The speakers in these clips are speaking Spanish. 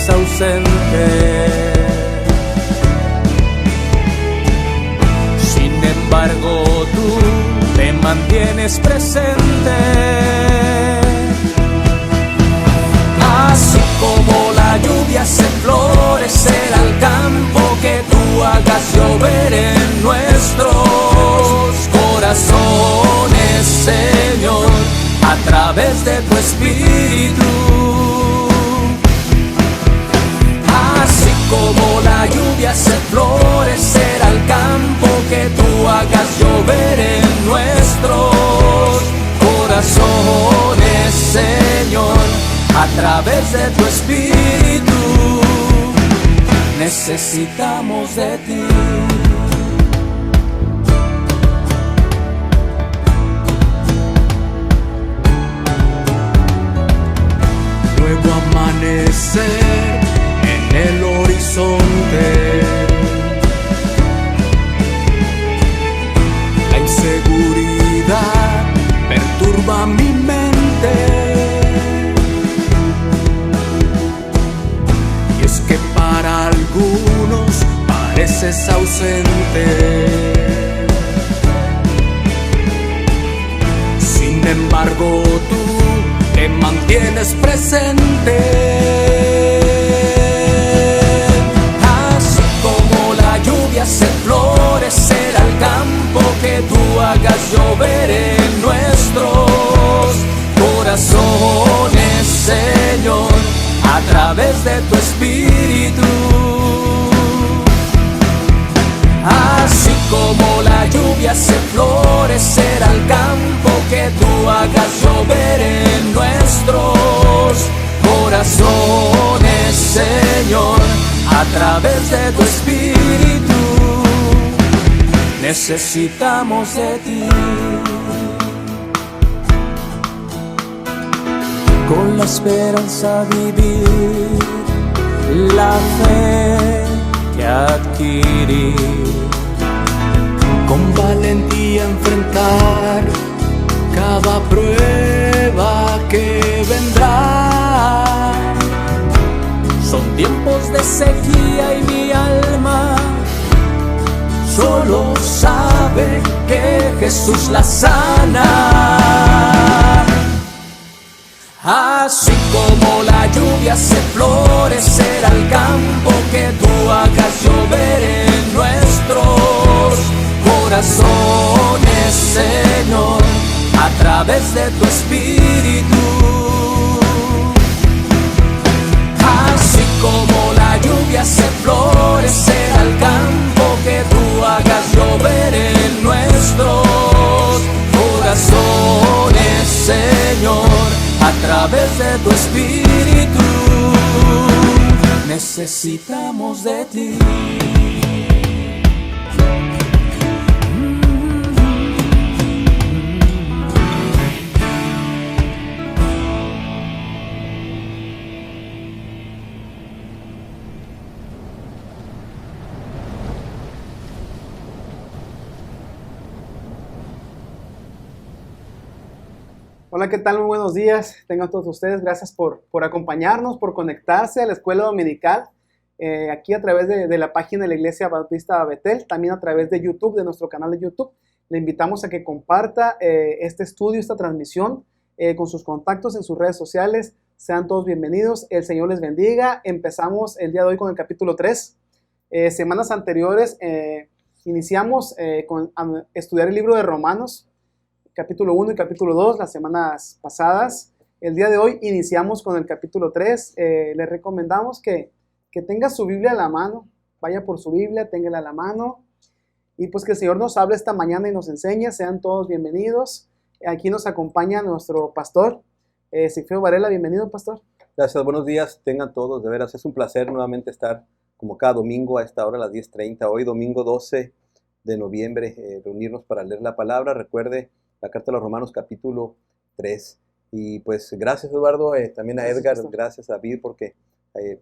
estás ausente. Sin embargo, tú te mantienes presente. Así como la lluvia hace florecer al campo, que tú hagas llover en nuestros corazones, Señor, a través de tu Espíritu. Así como la lluvia hace florecer al campo, que tú hagas llover en nuestros corazones, Señor, a través de tu Espíritu. Necesitamos de ti. Nuevo amanecer en el horizonte. La inseguridad perturba mi mente. Para algunos pareces ausente. Sin embargo, tú te mantienes presente. Así como la lluvia hace florecer al campo, que tú hagas llover en nuestros corazones, Señor, a través de tu Espíritu. Así como la lluvia hace florecer al campo, que tú hagas llover en nuestros corazones, Señor, a través de tu Espíritu. Necesitamos de ti. Con la esperanza vivir, la fe que adquirir, con valentía enfrentar cada prueba que vendrá. Son tiempos de sequía y mi alma solo sabe que Jesús la sana. Así como la lluvia hace florecer al campo, que tú hagas llover en nuestros corazones, Señor, a través de tu Espíritu. Así como la lluvia hace florecer al campo, que tú hagas llover en nuestros corazones, Señor, a través de tu Espíritu. Necesitamos de ti. Hola, ¿qué tal? Muy buenos días. Tengan todos ustedes. Gracias por acompañarnos, por conectarse a la escuela dominical, aquí a través de la página de la Iglesia Bautista Betel, también a través de YouTube, de nuestro canal de YouTube. Le invitamos a que comparta este estudio, esta transmisión con sus contactos en sus redes sociales. Sean todos bienvenidos. El Señor les bendiga. Empezamos el día de hoy con el capítulo 3. Semanas anteriores iniciamos con estudiar el libro de Romanos, capítulo 1 y capítulo 2, las semanas pasadas. El día de hoy iniciamos con el capítulo 3. Les recomendamos que tenga su Biblia a la mano, vaya por su Biblia, téngala a la mano, y pues que el Señor nos hable esta mañana y nos enseñe. Sean todos bienvenidos. Aquí nos acompaña nuestro pastor, Sigfredo Varela. Bienvenido, pastor. Gracias, buenos días, tengan todos, de veras, es un placer nuevamente estar como cada domingo a esta hora, a las 10:30, hoy domingo 12 de noviembre, reunirnos para leer la palabra. Recuerde la carta de los Romanos capítulo 3. Y pues gracias, Eduardo, también a Edgar, gracias a David, porque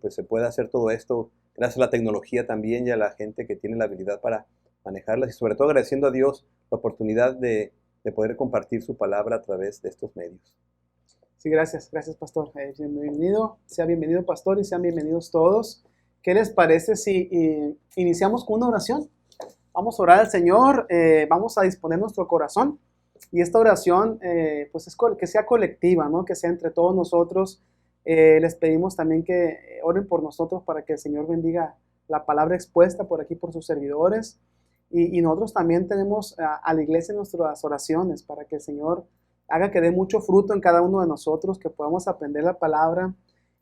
pues se puede hacer todo esto gracias a la tecnología también y a la gente que tiene la habilidad para manejarlas, y sobre todo agradeciendo a Dios la oportunidad de poder compartir su palabra a través de estos medios. Sí, gracias, pastor. Bienvenido, sea bienvenido, pastor, y sean bienvenidos todos. ¿Qué les parece si iniciamos con una oración? Vamos a orar al Señor, vamos a disponer nuestro corazón, y esta oración pues es que sea colectiva, ¿no? Que sea entre todos nosotros. Les pedimos también que oren por nosotros para que el Señor bendiga la palabra expuesta por aquí por sus servidores, y nosotros también tenemos a la iglesia en nuestras oraciones para que el Señor haga que dé mucho fruto en cada uno de nosotros, que podamos aprender la palabra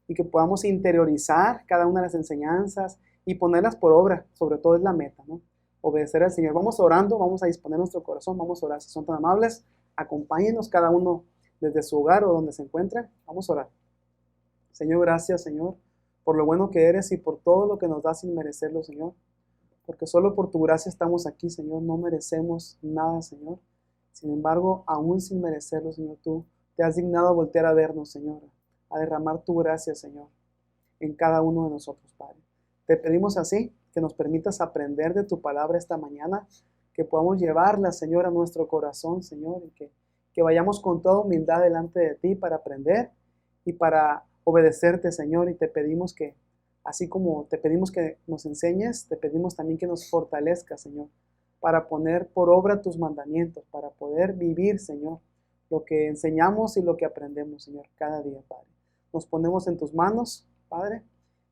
y que podamos interiorizar cada una de las enseñanzas y ponerlas por obra. Sobre todo es la meta, ¿no? Obedecer al Señor. Vamos orando, vamos a disponer nuestro corazón, vamos a orar. Si son tan amables, acompáñenos cada uno desde su hogar o donde se encuentre. Vamos a orar. Señor, gracias, Señor, por lo bueno que eres y por todo lo que nos das sin merecerlo, Señor. Porque solo por tu gracia estamos aquí, Señor. No merecemos nada, Señor. Sin embargo, aún sin merecerlo, Señor, tú te has dignado a voltear a vernos, Señor, a derramar tu gracia, Señor, en cada uno de nosotros, Padre. Te pedimos así que nos permitas aprender de tu palabra esta mañana, que podamos llevarla, Señor, a nuestro corazón, Señor, y que vayamos con toda humildad delante de ti para aprender y para obedecerte, Señor. Y te pedimos que, así como te pedimos que nos enseñes, te pedimos también que nos fortalezcas, Señor, para poner por obra tus mandamientos, para poder vivir, Señor, lo que enseñamos y lo que aprendemos, Señor, cada día, Padre. Nos ponemos en tus manos, Padre,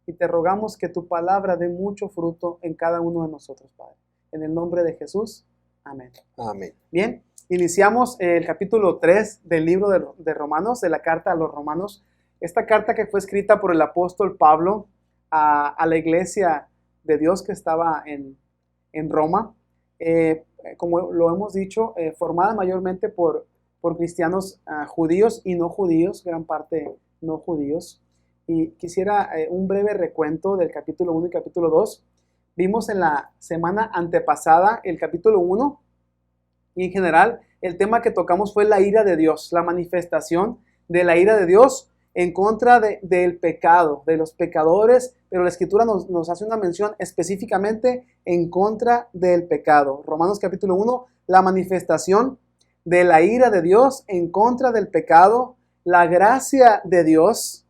y te rogamos que tu palabra dé mucho fruto en cada uno de nosotros, Padre. En el nombre de Jesús, amén. Amén. Bien, iniciamos el capítulo 3 del libro de Romanos, de la carta a los Romanos. Esta carta que fue escrita por el apóstol Pablo a la iglesia de Dios que estaba en Roma. Como lo hemos dicho, formada mayormente por cristianos judíos y no judíos, gran parte no judíos. Y quisiera un breve recuento del capítulo 1 y capítulo 2. Vimos en la semana antepasada el capítulo 1, y en general el tema que tocamos fue la ira de Dios, la manifestación de la ira de Dios en contra del pecado, de los pecadores, pero la Escritura nos hace una mención específicamente en contra del pecado. Romanos capítulo 1, la manifestación de la ira de Dios en contra del pecado, la gracia de Dios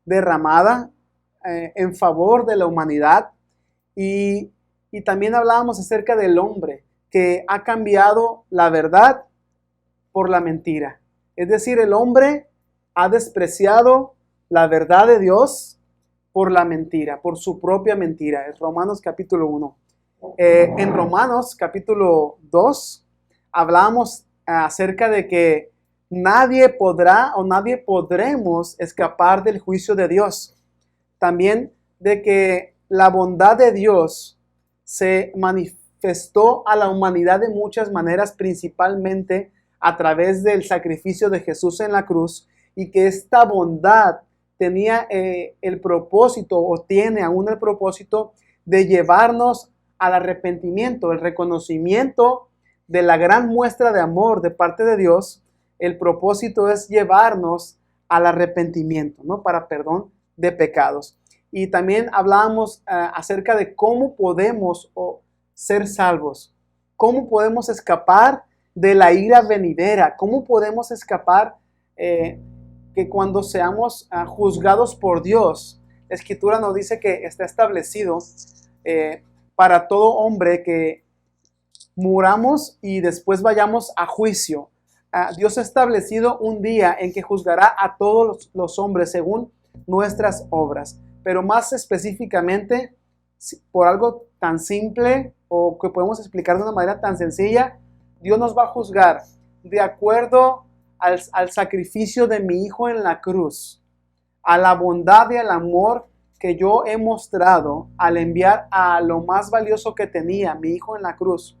derramada en favor de la humanidad, y también hablábamos acerca del hombre que ha cambiado la verdad por la mentira. Es decir, el hombre ha despreciado la verdad de Dios por la mentira, por su propia mentira. Es Romanos capítulo 1. En Romanos capítulo 2 hablamos acerca de que nadie podrá o nadie podremos escapar del juicio de Dios. También de que la bondad de Dios se manifestó a la humanidad de muchas maneras, principalmente a través del sacrificio de Jesús en la cruz, y que esta bondad tenía el propósito, o tiene aún el propósito, de llevarnos al arrepentimiento, el reconocimiento de la gran muestra de amor de parte de Dios. El propósito es llevarnos al arrepentimiento, ¿no? Para perdón de pecados. Y también hablábamos acerca de cómo podemos ser salvos, cómo podemos escapar de la ira venidera, cómo podemos escapar que cuando seamos juzgados por Dios. La Escritura nos dice que está establecido para todo hombre que muramos y después vayamos a juicio. Dios ha establecido un día en que juzgará a todos los hombres según nuestras obras, pero más específicamente, por algo tan simple o que podemos explicar de una manera tan sencilla, Dios nos va a juzgar de acuerdo al sacrificio de mi Hijo en la cruz, a la bondad y al amor que yo he mostrado al enviar a lo más valioso que tenía, mi Hijo en la cruz.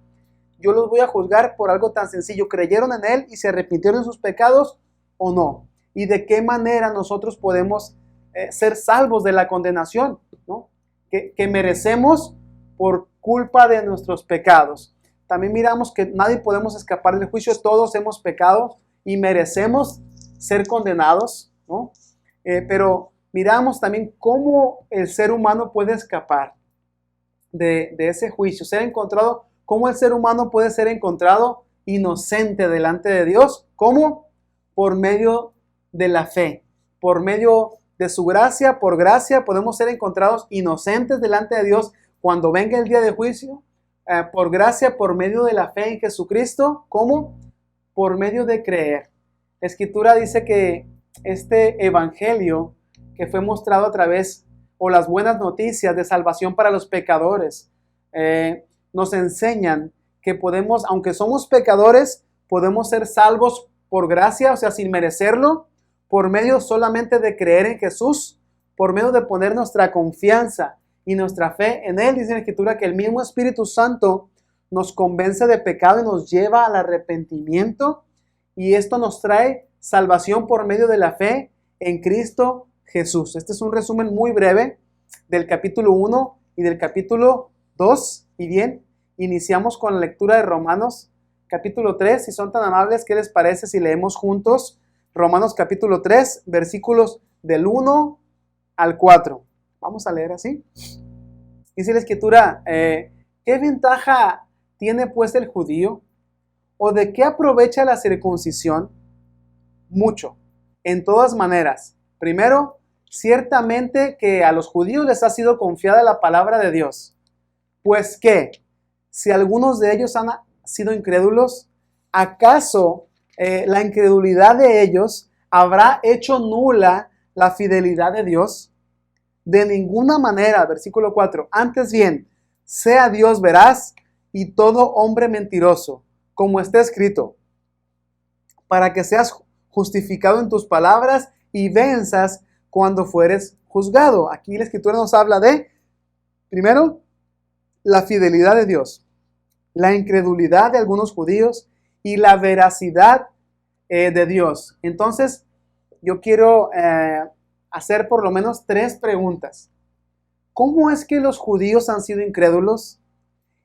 Yo los voy a juzgar por algo tan sencillo: ¿creyeron en Él y se arrepintieron de sus pecados o no? ¿Y de qué manera nosotros podemos ser salvos de la condenación, ¿no? que merecemos por culpa de nuestros pecados? También miramos que nadie podemos escapar del juicio, todos hemos pecado y merecemos ser condenados, ¿no? Pero miramos también cómo el ser humano puede escapar de ese juicio, cómo el ser humano puede ser encontrado inocente delante de Dios. ¿Cómo? Por medio de la fe. Por medio de su gracia, por gracia, podemos ser encontrados inocentes delante de Dios cuando venga el día de juicio. Por gracia, por medio de la fe en Jesucristo. ¿Cómo? Por medio de creer. La Escritura dice que este evangelio que fue mostrado a través, o las buenas noticias de salvación para los pecadores, nos enseñan que podemos, aunque somos pecadores, podemos ser salvos por gracia, o sea, sin merecerlo, por medio solamente de creer en Jesús, por medio de poner nuestra confianza y nuestra fe en Él. Dice la Escritura que el mismo Espíritu Santo nos convence de pecado y nos lleva al arrepentimiento, y esto nos trae salvación por medio de la fe en Cristo Jesús. Este es un resumen muy breve del capítulo 1 y del capítulo 2. Y bien, iniciamos con la lectura de Romanos capítulo 3. Si son tan amables, ¿qué les parece si leemos juntos Romanos capítulo 3, versículos del 1 al 4? Vamos a leer así. Dice la Escritura, ¿qué ventaja tiene pues el judío? ¿O de qué aprovecha la circuncisión? Mucho, en todas maneras. Primero, ciertamente que a los judíos les ha sido confiada la palabra de Dios. Pues que, si algunos de ellos han sido incrédulos, ¿acaso la incredulidad de ellos habrá hecho nula la fidelidad de Dios? De ninguna manera, versículo 4. Antes bien, sea Dios veraz y todo hombre mentiroso, como está escrito, para que seas justificado en tus palabras y venzas cuando fueres juzgado. Aquí la Escritura nos habla de, primero, la fidelidad de Dios, la incredulidad de algunos judíos y la veracidad de Dios. Entonces, yo quiero hacer por lo menos 3 preguntas. ¿Cómo es que los judíos han sido incrédulos?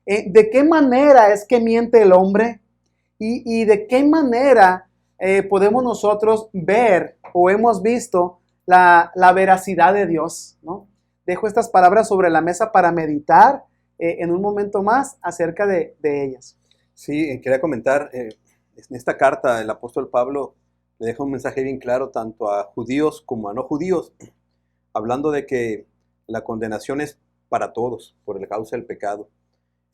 ¿De qué manera es que miente el hombre? ¿Y de qué manera podemos nosotros ver o hemos visto la veracidad de Dios, ¿no? Dejo estas palabras sobre la mesa para meditar en un momento más acerca de ellas. Sí, quería comentar, en esta carta el apóstol Pablo le deja un mensaje bien claro tanto a judíos como a no judíos, hablando de que la condenación es para todos por la causa del pecado.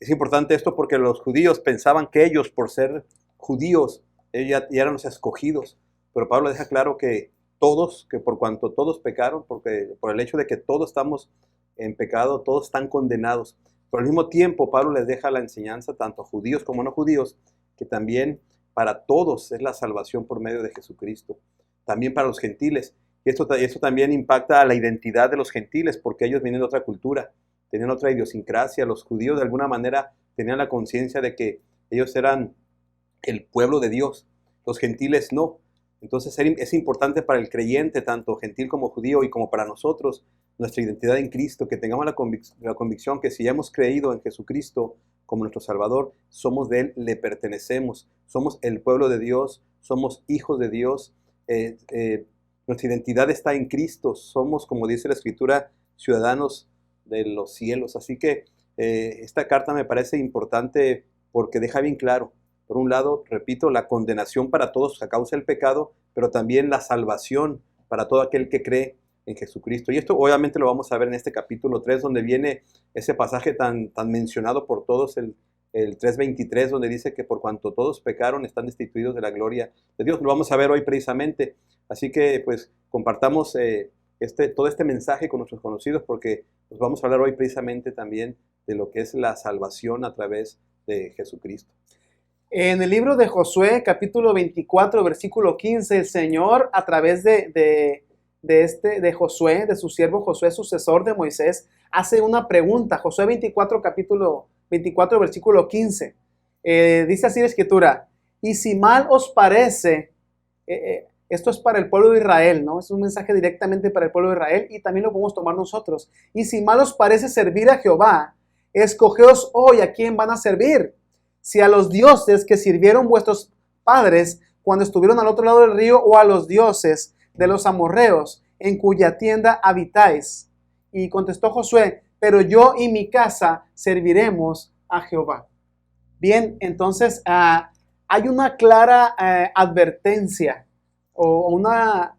Es importante esto porque los judíos pensaban que ellos, por ser judíos, ellos ya eran los escogidos, pero Pablo deja claro que todos, que por cuanto todos pecaron, porque por el hecho de que todos estamos en pecado, todos están condenados. Pero al mismo tiempo Pablo les deja la enseñanza, tanto a judíos como no judíos, que también para todos es la salvación por medio de Jesucristo, también para los gentiles. Y esto también impacta a la identidad de los gentiles, porque ellos vienen de otra cultura, tenían otra idiosincrasia. Los judíos de alguna manera tenían la conciencia de que ellos eran el pueblo de Dios, los gentiles no. Entonces es importante para el creyente, tanto gentil como judío, y como para nosotros, nuestra identidad en Cristo, que tengamos la convicción que si ya hemos creído en Jesucristo como nuestro Salvador, somos de Él, le pertenecemos, somos el pueblo de Dios, somos hijos de Dios, nuestra identidad está en Cristo, somos, como dice la Escritura, ciudadanos de los cielos. Así que esta carta me parece importante porque deja bien claro, por un lado, repito, la condenación para todos a causa del pecado, pero también la salvación para todo aquel que cree en Jesucristo. Y esto obviamente lo vamos a ver en este capítulo 3, donde viene ese pasaje tan mencionado por todos, el 3:23, donde dice que por cuanto todos pecaron, están destituidos de la gloria de Dios. Lo vamos a ver hoy precisamente. Así que pues compartamos todo este mensaje con nuestros conocidos, porque pues, vamos a hablar hoy precisamente también de lo que es la salvación a través de Jesucristo. En el libro de Josué, capítulo 24, versículo 15, el Señor, a través de Josué, de su siervo Josué, sucesor de Moisés, hace una pregunta. Josué 24, capítulo 24, versículo 15. Dice así la Escritura: y si mal os parece, esto es para el pueblo de Israel, ¿no? Es un mensaje directamente para el pueblo de Israel, y también lo podemos tomar nosotros. Y si mal os parece servir a Jehová, escogeos hoy a quién van a servir. Si a los dioses que sirvieron vuestros padres cuando estuvieron al otro lado del río, o a los dioses de los amorreos en cuya tienda habitáis. Y contestó Josué: pero yo y mi casa serviremos a Jehová. Bien, entonces hay una clara advertencia o una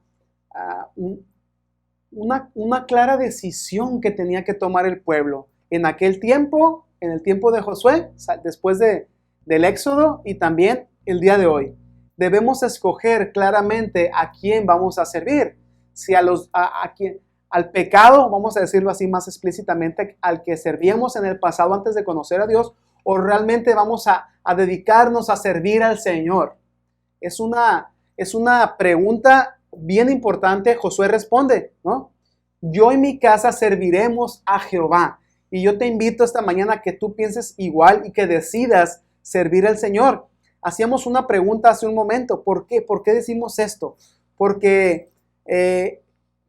una clara decisión que tenía que tomar el pueblo. En aquel tiempo, en el tiempo de Josué, después del Éxodo y también el día de hoy. Debemos escoger claramente a quién vamos a servir. Si al pecado, vamos a decirlo así más explícitamente, al que servíamos en el pasado antes de conocer a Dios, o realmente vamos a dedicarnos a servir al Señor. Es una pregunta bien importante. Josué responde, ¿no? Yo y mi casa serviremos a Jehová. Y yo te invito esta mañana a que tú pienses igual y que decidas servir al Señor. Hacíamos una pregunta hace un momento. ¿Por qué? ¿Por qué decimos esto? Porque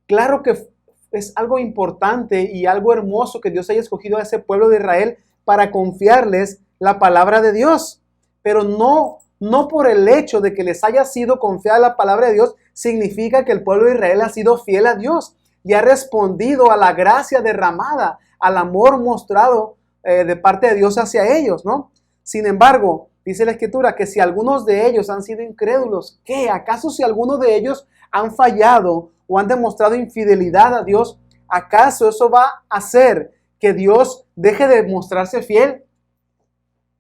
claro que es algo importante y algo hermoso que Dios haya escogido a ese pueblo de Israel para confiarles la palabra de Dios. Pero no por el hecho de que les haya sido confiada la palabra de Dios, significa que el pueblo de Israel ha sido fiel a Dios y ha respondido a la gracia derramada, al amor mostrado de parte de Dios hacia ellos, ¿no? Sin embargo, dice la Escritura que si algunos de ellos han sido incrédulos, ¿qué? ¿Acaso si algunos de ellos han fallado o han demostrado infidelidad a Dios, acaso eso va a hacer que Dios deje de mostrarse fiel?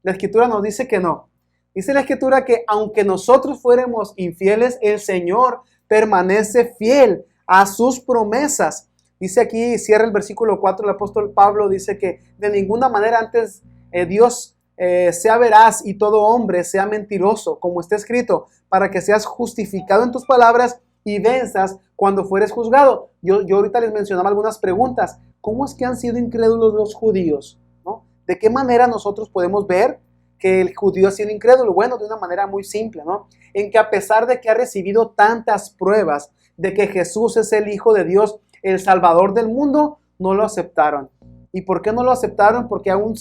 La Escritura nos dice que no. Dice la Escritura que aunque nosotros fuéramos infieles, el Señor permanece fiel a sus promesas. Dice aquí, cierra el versículo 4, el apóstol Pablo dice que de ninguna manera antes Dios sea veraz y todo hombre sea mentiroso, como está escrito, para que seas justificado en tus palabras y venzas cuando fueres juzgado. Yo ahorita les mencionaba algunas preguntas. ¿Cómo es que han sido incrédulos los judíos? ¿No? ¿De qué manera nosotros podemos ver que el judío ha sido incrédulo? Bueno, de una manera muy simple, ¿no? En que a pesar de que ha recibido tantas pruebas de que Jesús es el Hijo de Dios, el Salvador del mundo, no lo aceptaron. ¿Y por qué no lo aceptaron? Porque aún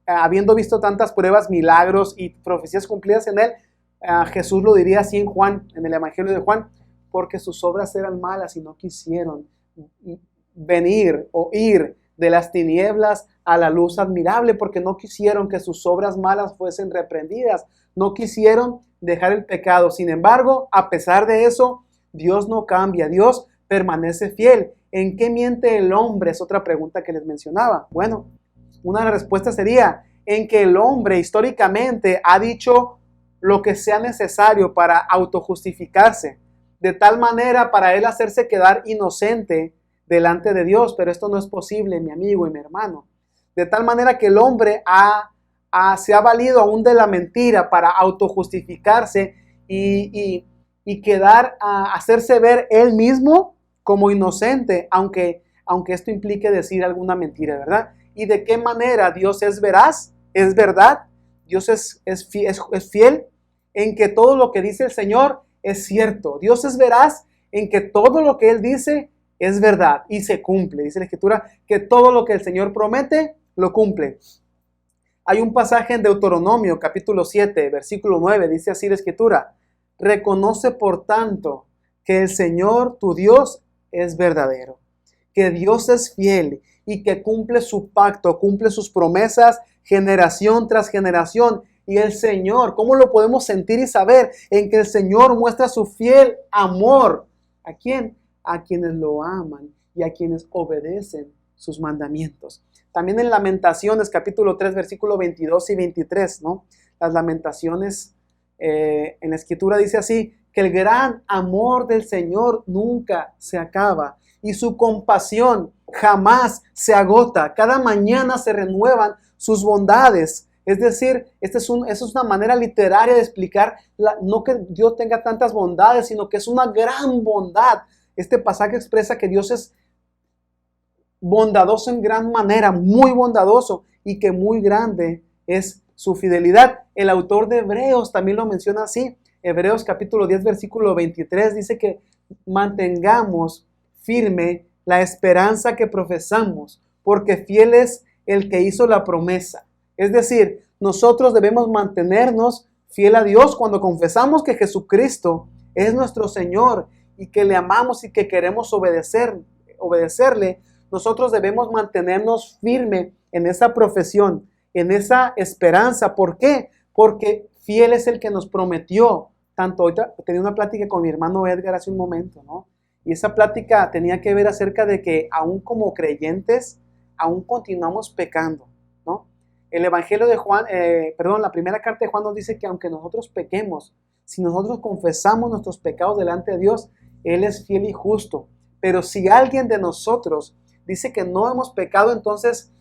habiendo visto tantas pruebas, milagros y profecías cumplidas en él, Jesús lo diría así en Juan, en el Evangelio de Juan, porque sus obras eran malas y no quisieron venir o ir de las tinieblas a la luz admirable, porque no quisieron que sus obras malas fuesen reprendidas, no quisieron dejar el pecado. Sin embargo, a pesar de eso, Dios no cambia, Dios permanece fiel. ¿En qué miente el hombre? Es otra pregunta que les mencionaba. Bueno, una respuesta sería en que el hombre históricamente ha dicho lo que sea necesario para autojustificarse, de tal manera para él hacerse quedar inocente delante de Dios, pero esto no es posible, mi amigo y mi hermano. De tal manera que el hombre se ha valido aún de la mentira para autojustificarse y quedar a hacerse ver él mismo como inocente, aunque esto implique decir alguna mentira, ¿verdad? ¿Y de qué manera Dios es veraz? ¿Es verdad? Dios es fiel en que todo lo que dice el Señor es cierto. Dios es veraz en que todo lo que Él dice es verdad y se cumple. Dice la Escritura que todo lo que el Señor promete, lo cumple. Hay un pasaje en Deuteronomio, capítulo 7, versículo 9, dice así la Escritura: reconoce por tanto que el Señor tu Dios es verdadero, que Dios es fiel y que cumple su pacto, cumple sus promesas generación tras generación. Y el Señor, ¿cómo lo podemos sentir y saber? En que el Señor muestra su fiel amor. ¿A quién? A quienes lo aman y a quienes obedecen sus mandamientos. También en Lamentaciones, capítulo 3, versículo 22 y 23, ¿no? Las Lamentaciones en la Escritura dice así, que el gran amor del Señor nunca se acaba y su compasión jamás se agota. Cada mañana se renuevan sus bondades. Es decir, esa es una manera literaria de explicar, no que Dios tenga tantas bondades, sino que es una gran bondad. Este pasaje expresa que Dios es bondadoso en gran manera, muy bondadoso, y que muy grande es su fidelidad. El autor de Hebreos también lo menciona así. Hebreos capítulo 10, versículo 23 dice que mantengamos firme la esperanza que profesamos, porque fiel es el que hizo la promesa. Es decir, nosotros debemos mantenernos fiel a Dios cuando confesamos que Jesucristo es nuestro Señor y que le amamos y que queremos obedecerle. Nosotros debemos mantenernos firme en esa profesión, en esa esperanza. ¿Por qué? Porque fiel es el que nos prometió. Tanto ahorita tenía una plática con mi hermano Edgar hace un momento, ¿no? Y esa plática tenía que ver acerca de que aún como creyentes, aún continuamos pecando, ¿no? El Evangelio de Juan, la primera carta de Juan nos dice que aunque nosotros pequemos, si nosotros confesamos nuestros pecados delante de Dios, Él es fiel y justo. Pero si alguien de nosotros dice que no hemos pecado, entonces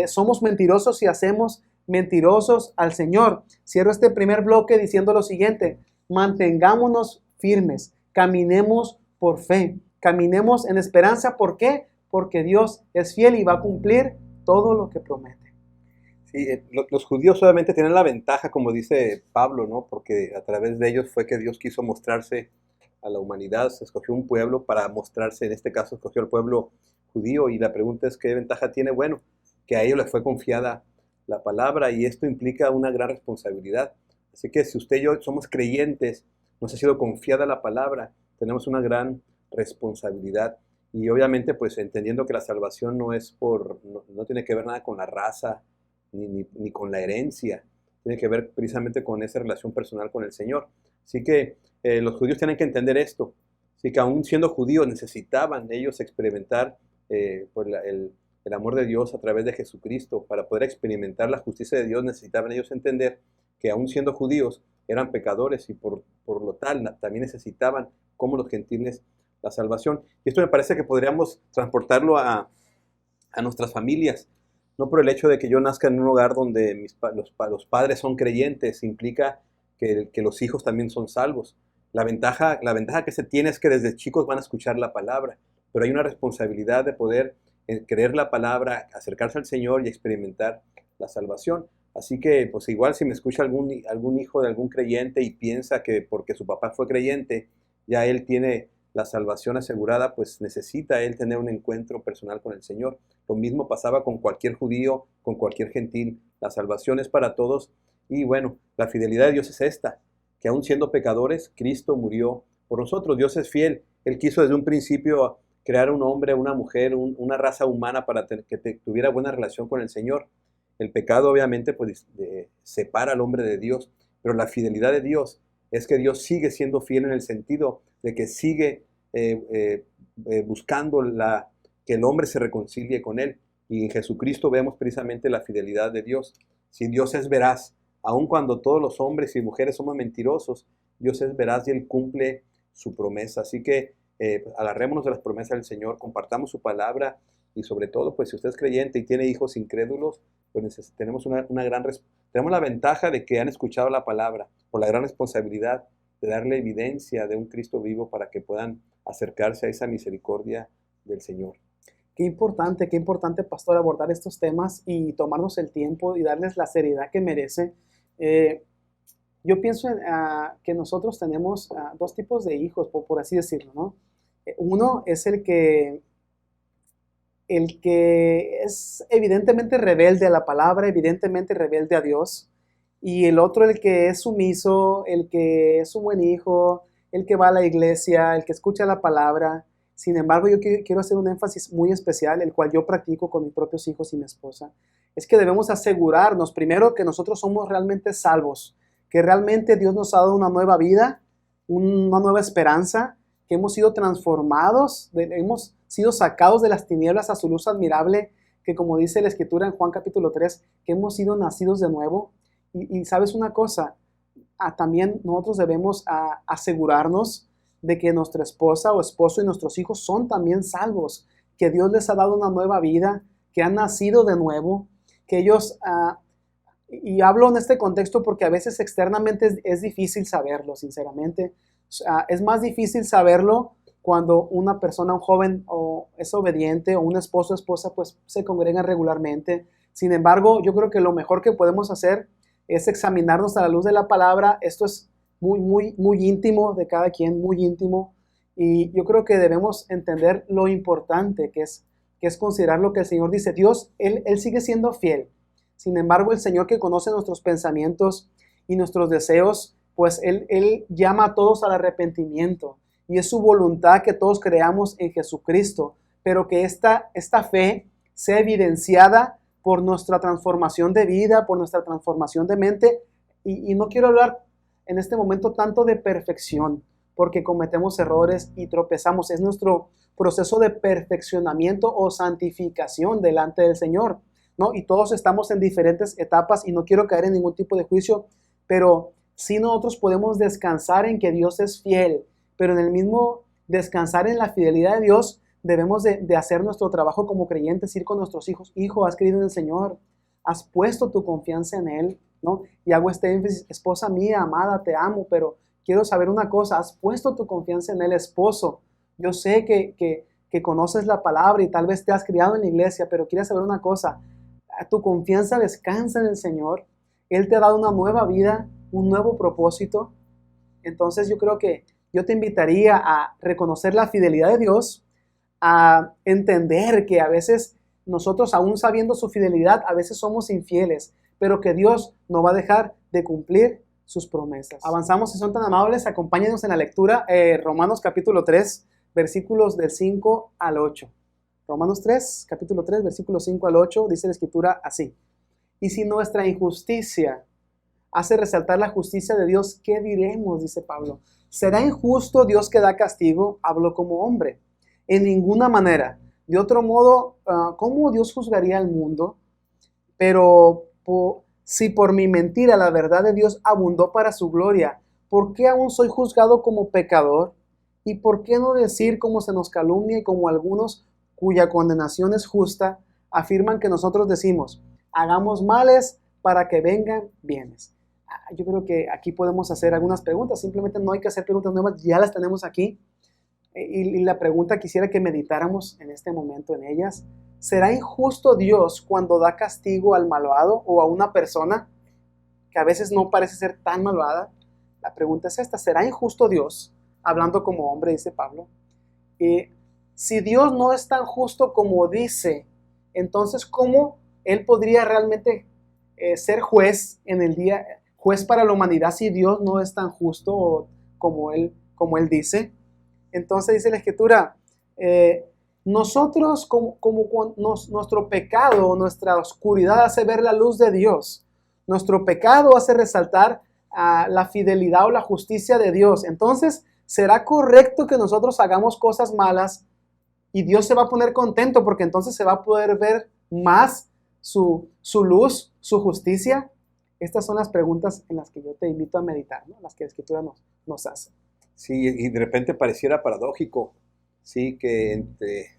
somos mentirosos y hacemos mentirosos al Señor. Cierro este primer bloque diciendo lo siguiente: mantengámonos firmes, caminemos por fe, caminemos en esperanza. ¿Por qué? Porque Dios es fiel y va a cumplir todo lo que promete. Sí, los judíos obviamente tienen la ventaja, como dice Pablo, ¿no? Porque a través de ellos fue que Dios quiso mostrarse a la humanidad. Se escogió un pueblo para mostrarse, en este caso escogió el pueblo judío, y la pregunta es ¿qué ventaja tiene? Bueno, que a ellos les fue confiada la palabra, y esto implica una gran responsabilidad. Así que si usted y yo somos creyentes, nos ha sido confiada la palabra, tenemos una gran responsabilidad. Y obviamente pues entendiendo que la salvación no tiene que ver nada con la raza ni con la herencia, tiene que ver precisamente con esa relación personal con el Señor. Así que los judíos tienen que entender esto. Así que aún siendo judíos necesitaban ellos experimentar pues el amor de Dios a través de Jesucristo. Para poder experimentar la justicia de Dios necesitaban ellos entender que aún siendo judíos eran pecadores, y por lo tal también necesitaban, como los gentiles, la salvación. Y esto me parece que podríamos transportarlo a nuestras familias. No por el hecho de que yo nazca en un hogar donde los padres son creyentes, implica que los hijos también son salvos. La ventaja que se tiene es que desde chicos van a escuchar la palabra, pero hay una responsabilidad de poder creer la palabra, acercarse al Señor y experimentar la salvación. Así que, pues igual si me escucha algún hijo de algún creyente y piensa que porque su papá fue creyente, ya él tiene la salvación asegurada, pues necesita él tener un encuentro personal con el Señor. Lo mismo pasaba con cualquier judío, con cualquier gentil. La salvación es para todos. Y bueno, la fidelidad de Dios es esta, que aún siendo pecadores, Cristo murió por nosotros. Dios es fiel. Él quiso desde un principio crear un hombre, una mujer, una raza humana para que tuviera buena relación con el Señor. El pecado obviamente pues separa al hombre de Dios, pero la fidelidad de Dios es que Dios sigue siendo fiel en el sentido de que sigue buscando que el hombre se reconcilie con Él. Y en Jesucristo vemos precisamente la fidelidad de Dios. Si Dios es veraz, aun cuando todos los hombres y mujeres somos mentirosos, Dios es veraz y Él cumple su promesa. Así que agarrémonos de las promesas del Señor, compartamos su palabra, y sobre todo, pues si usted es creyente y tiene hijos incrédulos, pues tenemos tenemos la ventaja de que han escuchado la palabra, por la gran responsabilidad de darle evidencia de un Cristo vivo para que puedan acercarse a esa misericordia del Señor. Qué importante, pastor, abordar estos temas y tomarnos el tiempo y darles la seriedad que merece. Yo pienso que nosotros tenemos dos tipos de hijos, por así decirlo, ¿no? Uno es el que es evidentemente rebelde a la palabra, evidentemente rebelde a Dios, y el otro el que es sumiso, el que es un buen hijo, el que va a la iglesia, el que escucha la palabra. Sin embargo, yo quiero hacer un énfasis muy especial, el cual yo practico con mis propios hijos y mi esposa. Es que debemos asegurarnos primero que nosotros somos realmente salvos, que realmente Dios nos ha dado una nueva vida, una nueva esperanza, que hemos sido transformados, hemos sido sacados de las tinieblas a su luz admirable, que como dice la Escritura en Juan capítulo 3, que hemos sido nacidos de nuevo. Y sabes una cosa, también nosotros debemos asegurarnos de que nuestra esposa o esposo y nuestros hijos son también salvos, que Dios les ha dado una nueva vida, que han nacido de nuevo, que ellos, y hablo en este contexto porque a veces externamente es difícil saberlo, sinceramente. Es más difícil saberlo cuando una persona, un joven, es obediente, o un esposo o esposa, pues se congregan regularmente. Sin embargo, yo creo que lo mejor que podemos hacer es examinarnos a la luz de la palabra. Esto es muy íntimo de cada quien, muy íntimo. Y yo creo que debemos entender lo importante que es considerar lo que el Señor dice. Dios, Él sigue siendo fiel. Sin embargo, el Señor, que conoce nuestros pensamientos y nuestros deseos, pues Él llama a todos al arrepentimiento. Y es su voluntad que todos creamos en Jesucristo, pero que esta fe sea evidenciada por nuestra transformación de vida, por nuestra transformación de mente. Y no quiero hablar en este momento tanto de perfección, porque cometemos errores y tropezamos. Es nuestro proceso de perfeccionamiento o santificación delante del Señor, ¿no? Y todos estamos en diferentes etapas y no quiero caer en ningún tipo de juicio, pero sí nosotros podemos descansar en que Dios es fiel, pero en el mismo descansar en la fidelidad de Dios, debemos de hacer nuestro trabajo como creyentes, ir con nuestros hijos. Hijo, has creído en el Señor, has puesto tu confianza en Él, ¿no? Y hago este énfasis, esposa mía, amada, te amo, pero quiero saber una cosa, has puesto tu confianza en Él, esposo. Yo sé que conoces la palabra y tal vez te has criado en la iglesia, pero quiero saber una cosa, tu confianza descansa en el Señor. Él te ha dado una nueva vida, un nuevo propósito. Entonces yo creo que yo te invitaría a reconocer la fidelidad de Dios, a entender que a veces nosotros, aún sabiendo su fidelidad, a veces somos infieles, pero que Dios no va a dejar de cumplir sus promesas. Avanzamos, si son tan amables, acompáñenos en la lectura, Romanos capítulo 3, versículos del 5 al 8. Romanos 3, capítulo 3, versículos 5 al 8, dice la Escritura así. Y si nuestra injusticia hace resaltar la justicia de Dios, ¿qué diremos? Dice Pablo. ¿Será injusto Dios que da castigo? Hablo como hombre. En ninguna manera. De otro modo, ¿cómo Dios juzgaría al mundo? Pero si por mi mentira la verdad de Dios abundó para su gloria, ¿por qué aún soy juzgado como pecador? ¿Y por qué no decir como se nos calumnia y como algunos cuya condenación es justa, afirman que nosotros decimos, hagamos males para que vengan bienes? Yo creo que aquí podemos hacer algunas preguntas, simplemente no hay que hacer preguntas nuevas, ya las tenemos aquí. Y la pregunta quisiera que meditáramos en este momento en ellas. ¿Será injusto Dios cuando da castigo al malvado o a una persona que a veces no parece ser tan malvada? La pregunta es esta, ¿será injusto Dios? Hablando como hombre, dice Pablo. Si Dios no es tan justo como dice, entonces ¿cómo Él podría realmente ser juez en el día, juez para la humanidad si Dios no es tan justo como Él dice? Entonces dice la Escritura, nosotros nuestro pecado, nuestra oscuridad hace ver la luz de Dios. Nuestro pecado hace resaltar la fidelidad o la justicia de Dios. Entonces, ¿será correcto que nosotros hagamos cosas malas y Dios se va a poner contento porque entonces se va a poder ver más su luz, su justicia? Estas son las preguntas en las que yo te invito a meditar, ¿no? Las que la Escritura nos hace. Sí, y de repente pareciera paradójico, sí, que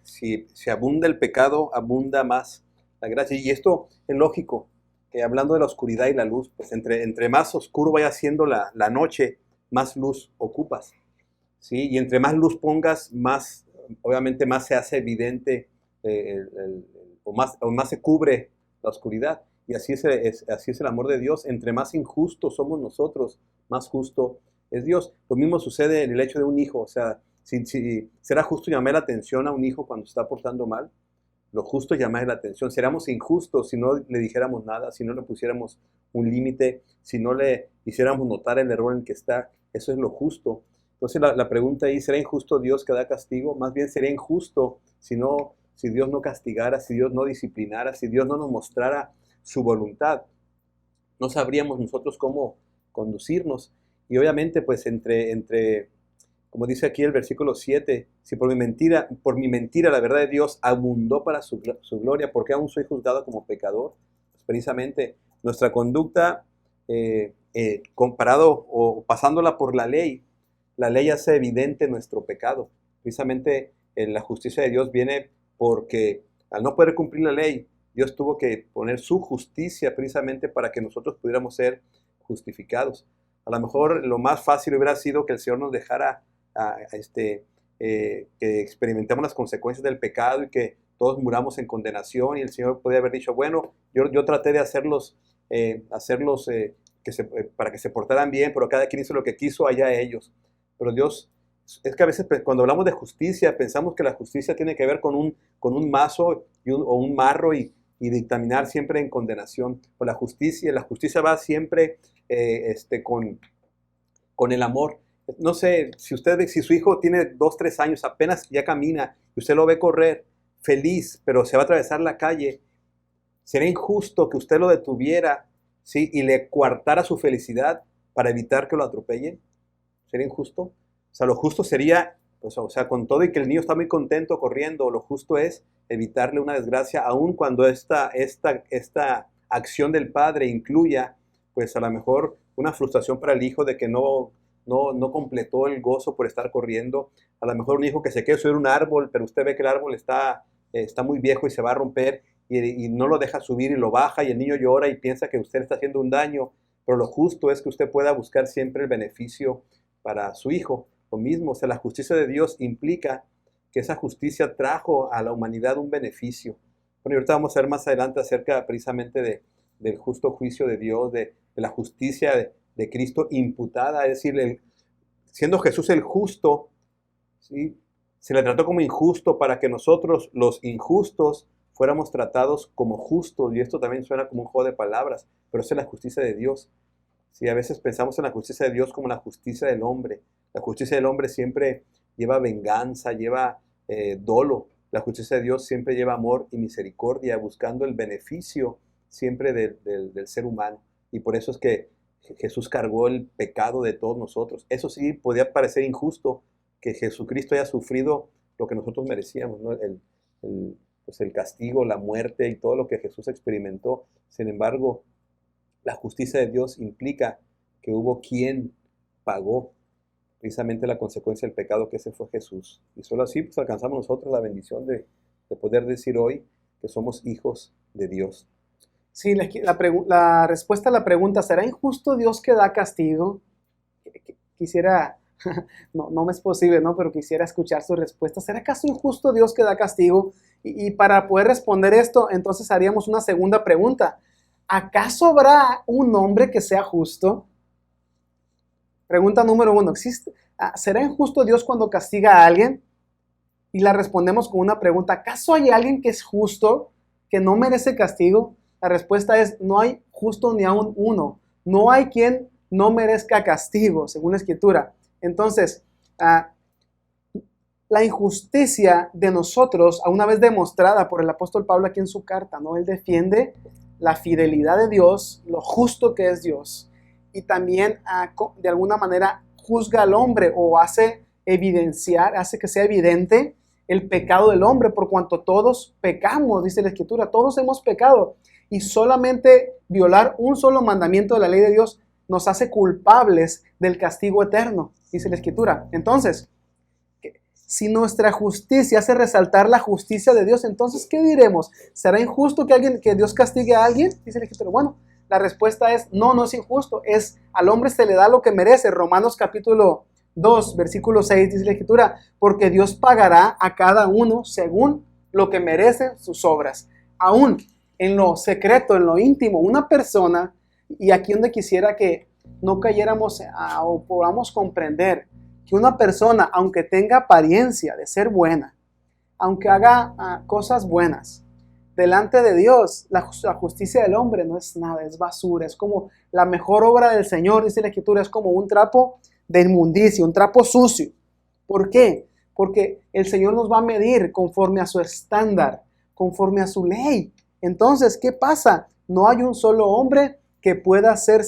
si abunda el pecado, abunda más la gracia. Y esto es lógico, que hablando de la oscuridad y la luz, pues entre más oscuro vaya siendo la noche, más luz ocupas, ¿sí? Y entre más luz pongas, obviamente más se hace evidente o más se cubre la oscuridad. Y así es el amor de Dios. Entre más injustos somos nosotros, más justo es Dios. Lo mismo sucede en el hecho de un hijo. O sea, si será justo llamar la atención a un hijo cuando está portando mal, lo justo es llamar la atención. Seríamos injustos si no le dijéramos nada, si no le pusiéramos un límite, si no le hiciéramos notar el error en el que está. Eso es lo justo. Entonces la pregunta ahí, ¿será injusto Dios que da castigo? Más bien sería injusto si Dios no castigara, si Dios no disciplinara, si Dios no nos mostrara su voluntad. No sabríamos nosotros cómo conducirnos. Y obviamente, pues como dice aquí el versículo 7, si por mi mentira la verdad de Dios abundó para su gloria, ¿por qué aún soy juzgado como pecador? Pues precisamente nuestra conducta, comparado o pasándola por la ley hace evidente nuestro pecado. Precisamente la justicia de Dios viene porque al no poder cumplir la ley, Dios tuvo que poner su justicia precisamente para que nosotros pudiéramos ser justificados. A lo mejor lo más fácil hubiera sido que el Señor nos dejara que experimentemos las consecuencias del pecado y que todos muramos en condenación, y el Señor podía haber dicho, bueno, yo traté de hacerlos para que se portaran bien, pero cada quien hizo lo que quiso, allá ellos. Pero Dios, es que a veces cuando hablamos de justicia, pensamos que la justicia tiene que ver con un mazo o un marro y dictaminar siempre en condenación. O la justicia va siempre con el amor. No sé, si su hijo tiene 2, 3 años, apenas ya camina, y usted lo ve correr feliz, pero se va a atravesar la calle, ¿sería injusto que usted lo detuviera, ¿sí? Y le coartara su felicidad para evitar que lo atropellen? ¿Sería injusto? sea, lo justo sería, pues, o sea, con todo y que el niño está muy contento corriendo, lo justo es evitarle una desgracia, aun cuando esta acción del padre incluya, pues a lo mejor una frustración para el hijo de que no completó el gozo por estar corriendo. A lo mejor un hijo que se quede subir un árbol, pero usted ve que el árbol está muy viejo y se va a romper y no lo deja subir y lo baja y el niño llora y piensa que usted le está haciendo un daño, pero lo justo es que usted pueda buscar siempre el beneficio para su hijo. Lo mismo, o sea, la justicia de Dios implica que esa justicia trajo a la humanidad un beneficio. Bueno, y ahorita vamos a ver más adelante acerca precisamente del justo juicio de Dios, de la justicia de Cristo imputada, es decir, siendo Jesús el justo, ¿sí? Se le trató como injusto para que nosotros, los injustos, fuéramos tratados como justos, y esto también suena como un juego de palabras, pero esa es la justicia de Dios. Sí, a veces pensamos en la justicia de Dios como la justicia del hombre. La justicia del hombre siempre lleva venganza, lleva dolo. La justicia de Dios siempre lleva amor y misericordia, buscando el beneficio siempre del ser humano. Y por eso es que Jesús cargó el pecado de todos nosotros. Eso sí, podía parecer injusto que Jesucristo haya sufrido lo que nosotros merecíamos, ¿no? Pues el castigo, la muerte y todo lo que Jesús experimentó. Sin embargo, la justicia de Dios implica que hubo quien pagó precisamente la consecuencia del pecado, que ese fue Jesús. Y solo así pues alcanzamos nosotros la bendición de poder decir hoy que somos hijos de Dios. Sí, la respuesta a la pregunta, ¿será injusto Dios que da castigo? Quisiera, no me es posible, ¿no? Pero quisiera escuchar su respuesta. ¿Será acaso injusto Dios que da castigo? Y para poder responder esto, entonces haríamos una segunda pregunta. ¿Acaso habrá un hombre que sea justo? Pregunta número 1, ¿será injusto Dios cuando castiga a alguien? Y la respondemos con una pregunta, ¿acaso hay alguien que es justo, que no merece castigo? La respuesta es, no hay justo ni aún uno. No hay quien no merezca castigo, según la Escritura. Entonces, la injusticia de nosotros, a una vez demostrada por el apóstol Pablo aquí en su carta, ¿no? Él defiende la fidelidad de Dios, lo justo que es Dios, y también de alguna manera juzga al hombre o hace que sea evidente el pecado del hombre, por cuanto todos pecamos, dice la Escritura, todos hemos pecado, y solamente violar un solo mandamiento de la ley de Dios nos hace culpables del castigo eterno, dice la Escritura. Entonces, si nuestra justicia hace resaltar la justicia de Dios, entonces, ¿qué diremos? ¿Será injusto que Dios castigue a alguien? Dice la Escritura. Bueno, la respuesta es, no es injusto. Al hombre se le da lo que merece. Romanos capítulo 2, versículo 6, dice la Escritura, porque Dios pagará a cada uno según lo que merecen sus obras. Aún en lo secreto, en lo íntimo, una persona, y aquí donde quisiera que no cayéramos o podamos comprender, que una persona, aunque tenga apariencia de ser buena, aunque haga cosas buenas, delante de Dios, la justicia del hombre no es nada, es basura, es como la mejor obra del Señor, dice la Escritura, es como un trapo de inmundicia, un trapo sucio. ¿Por qué? Porque el Señor nos va a medir conforme a su estándar, conforme a su ley. Entonces, ¿qué pasa? No hay un solo hombre que pueda ser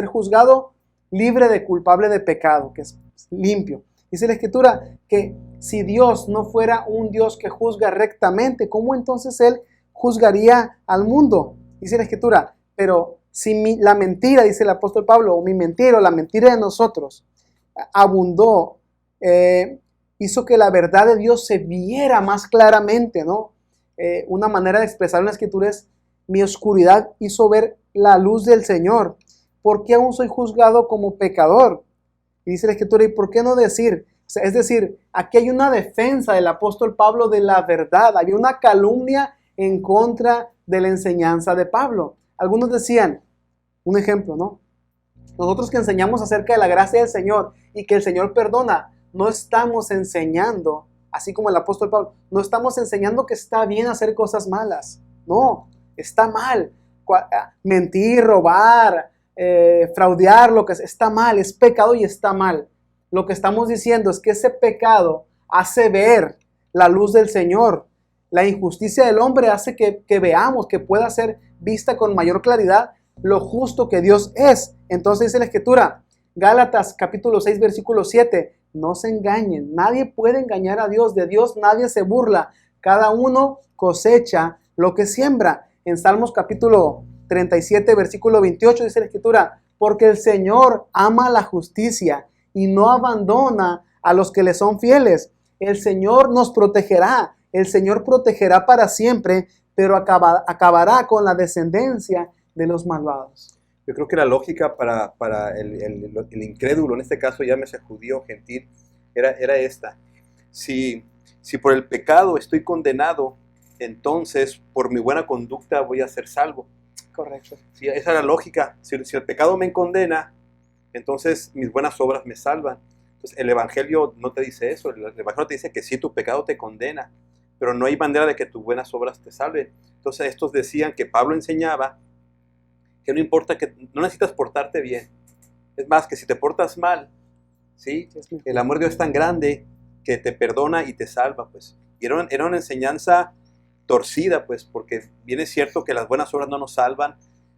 juzgado libre de culpable de pecado, que es limpio. Dice la Escritura que si Dios no fuera un Dios que juzga rectamente, ¿cómo entonces Él juzgaría al mundo? Dice la Escritura, pero si la mentira, dice el apóstol Pablo, o mi mentira, o la mentira de nosotros, abundó, hizo que la verdad de Dios se viera más claramente, ¿no? Una manera de expresar en la Escritura es, mi oscuridad hizo ver la luz del Señor. ¿Por qué aún soy juzgado como pecador? Y dice la Escritura, ¿y por qué no decir? O sea, es decir, aquí hay una defensa del apóstol Pablo de la verdad. Había una calumnia en contra de la enseñanza de Pablo. Algunos decían, un ejemplo, ¿no? Nosotros que enseñamos acerca de la gracia del Señor y que el Señor perdona, no estamos enseñando, así como el apóstol Pablo, no estamos enseñando que está bien hacer cosas malas. No, está mal. Mentir, robar, fraudear, lo que está mal, es pecado y está mal. Lo que estamos diciendo es que ese pecado hace ver la luz del Señor. La injusticia del hombre hace que veamos, que pueda ser vista con mayor claridad lo justo que Dios es. Entonces dice la Escritura, Gálatas capítulo 6 versículo 7, No se engañen, nadie puede engañar a Dios, de Dios nadie se burla. Cada uno cosecha lo que siembra. En Salmos capítulo 37, versículo 28 dice la Escritura, porque el Señor ama la justicia y no abandona a los que le son fieles. El Señor nos protegerá, el Señor protegerá para siempre, pero acabará con la descendencia de los malvados. Yo creo que la lógica para el incrédulo, en este caso llámese judío o gentil, era esta. Si por el pecado estoy condenado, entonces por mi buena conducta voy a ser salvo. Correcto. Sí, esa es la lógica. Si el pecado me condena, entonces mis buenas obras me salvan. Entonces el Evangelio no te dice eso. El Evangelio te dice que sí, tu pecado te condena, pero no hay manera de que tus buenas obras te salven. Entonces estos decían que Pablo enseñaba que no importa, que no necesitas portarte bien. Es más, que si te portas mal, ¿sí? El amor de Dios es tan grande que te perdona y te salva, pues. Y era una enseñanza torcida, pues, porque bien es cierto que las buenas obras no nos salvan,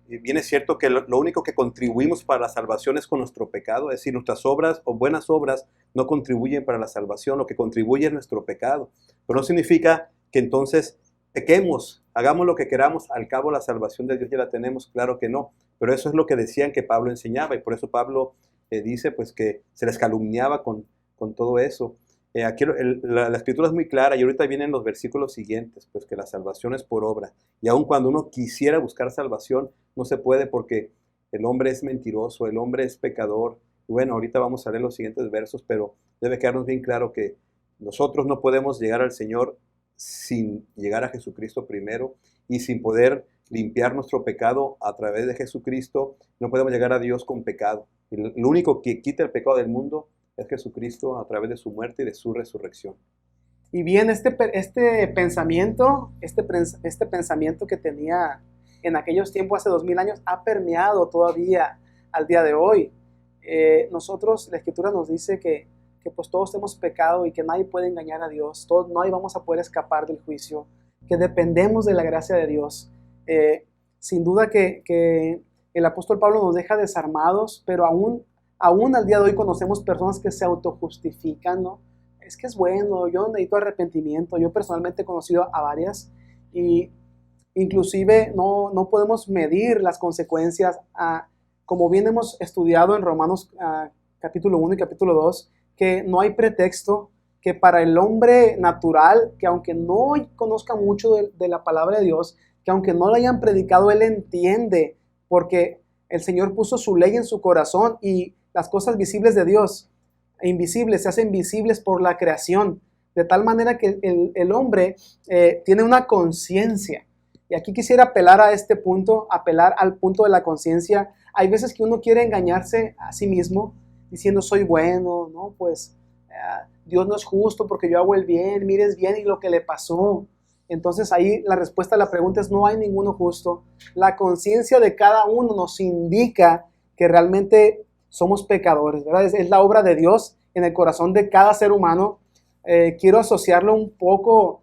y bien es cierto que lo único que contribuimos para la salvación es con nuestro pecado, es decir, nuestras obras o buenas obras no contribuyen para la salvación, lo que contribuye es nuestro pecado. Pero no significa que entonces pequemos, hagamos lo que queramos, al cabo la salvación de Dios ya la tenemos, claro que no, pero eso es lo que decían que Pablo enseñaba, y por eso Pablo dice pues que se les calumniaba con todo eso. Aquí la escritura es muy clara, y ahorita vienen los versículos siguientes, pues que la salvación es por obra, y aun cuando uno quisiera buscar salvación, no se puede, porque el hombre es mentiroso, el hombre es pecador. Y bueno, ahorita vamos a leer los siguientes versos, pero debe quedarnos bien claro que nosotros no podemos llegar al Señor sin llegar a Jesucristo primero, y sin poder limpiar nuestro pecado a través de Jesucristo, no podemos llegar a Dios con pecado. Y lo único que quita el pecado del mundo es Jesucristo a través de su muerte y de su resurrección. Y bien, este pensamiento que tenía en aquellos tiempos, hace 2000 años, ha permeado todavía al día de hoy. Nosotros, la Escritura nos dice que pues todos hemos pecado y que nadie puede engañar a Dios, nadie vamos a poder escapar del juicio, que dependemos de la gracia de Dios. Sin duda que el apóstol Pablo nos deja desarmados, pero aún al día de hoy conocemos personas que se autojustifican, ¿no? Es que es bueno, yo necesito arrepentimiento. Yo personalmente he conocido a varias, y inclusive no podemos medir las consecuencias, como bien hemos estudiado en Romanos capítulo 1 y capítulo 2, que no hay pretexto, que para el hombre natural, que aunque no conozca mucho de la palabra de Dios, que aunque no la hayan predicado, él entiende, porque el Señor puso su ley en su corazón, y las cosas visibles de Dios e invisibles se hacen visibles por la creación, de tal manera que el hombre tiene una conciencia. Y aquí quisiera apelar a este punto, apelar al punto de la conciencia. Hay veces que uno quiere engañarse a sí mismo, diciendo soy bueno, ¿no? Pues Dios no es justo porque yo hago el bien, mires bien y lo que le pasó. Entonces ahí la respuesta a la pregunta es no hay ninguno justo. La conciencia de cada uno nos indica que realmente somos pecadores, ¿verdad? Es la obra de Dios en el corazón de cada ser humano. Quiero asociarlo un poco,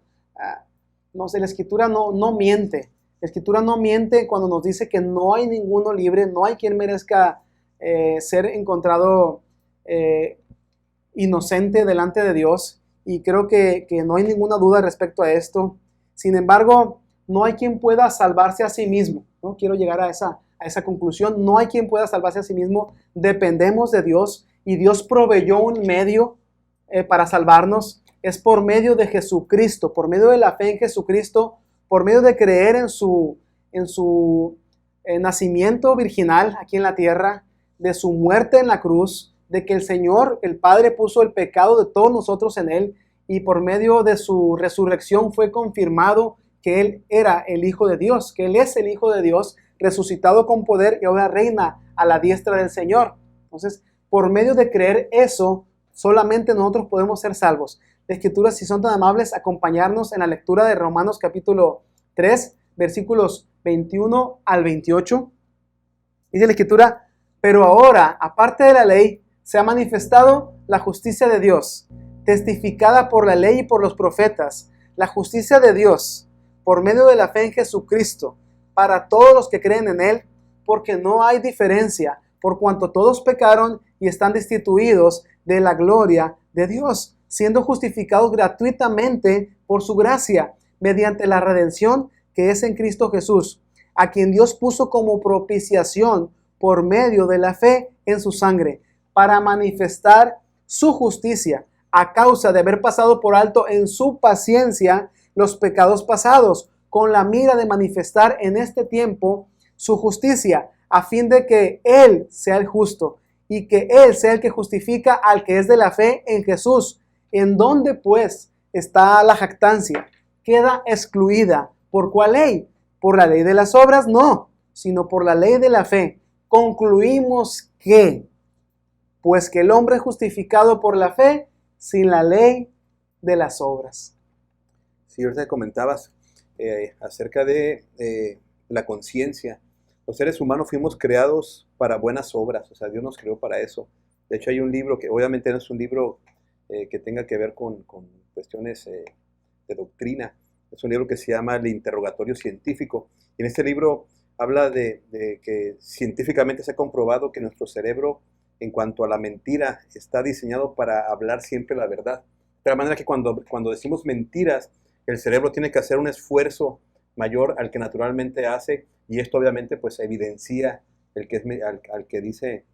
no sé, la Escritura no miente. La Escritura no miente cuando nos dice que no hay ninguno libre, no hay quien merezca ser encontrado inocente delante de Dios, y creo que no hay ninguna duda respecto a esto. Sin embargo, no hay quien pueda salvarse a sí mismo, ¿no? Quiero llegar a esa conclusión. No hay quien pueda salvarse a sí mismo. Dependemos de Dios, y Dios proveyó un medio para salvarnos. Es por medio de Jesucristo, por medio de la fe en Jesucristo, por medio de creer en su nacimiento virginal aquí en la tierra, de su muerte en la cruz, de que el Señor, el Padre, puso el pecado de todos nosotros en Él, y por medio de su resurrección fue confirmado que Él era el Hijo de Dios, que Él es el Hijo de Dios, resucitado con poder, y ahora reina a la diestra del Señor. Entonces, por medio de creer eso, solamente nosotros podemos ser salvos. La Escritura, si son tan amables, acompañarnos en la lectura de Romanos capítulo 3, versículos 21 al 28. Dice la Escritura: pero ahora, aparte de la ley, se ha manifestado la justicia de Dios, testificada por la ley y por los profetas, la justicia de Dios por medio de la fe en Jesucristo, para todos los que creen en Él, porque no hay diferencia, por cuanto todos pecaron y están destituidos de la gloria de Dios, siendo justificados gratuitamente por su gracia, mediante la redención que es en Cristo Jesús, a quien Dios puso como propiciación por medio de la fe en su sangre, para manifestar su justicia, a causa de haber pasado por alto en su paciencia los pecados pasados, con la mira de manifestar en este tiempo su justicia, a fin de que Él sea el justo y que Él sea el que justifica al que es de la fe en Jesús. ¿En dónde pues está la jactancia? Queda excluida. ¿Por cuál ley? ¿Por la ley de las obras? No, sino por la ley de la fe. Concluimos que, pues que el hombre es justificado por la fe sin la ley de las obras. Sí, ahorita comentabas acerca de la conciencia. Los seres humanos fuimos creados para buenas obras, o sea, Dios nos creó para eso. De hecho, hay un libro que obviamente no es un libro que tenga que ver con cuestiones de doctrina. Es un libro que se llama El Interrogatorio Científico. Y en este libro habla de que científicamente se ha comprobado que nuestro cerebro, en cuanto a la mentira, está diseñado para hablar siempre la verdad. De la manera que cuando decimos mentiras, el cerebro tiene que hacer un esfuerzo mayor al que naturalmente hace, y esto obviamente pues evidencia al que dice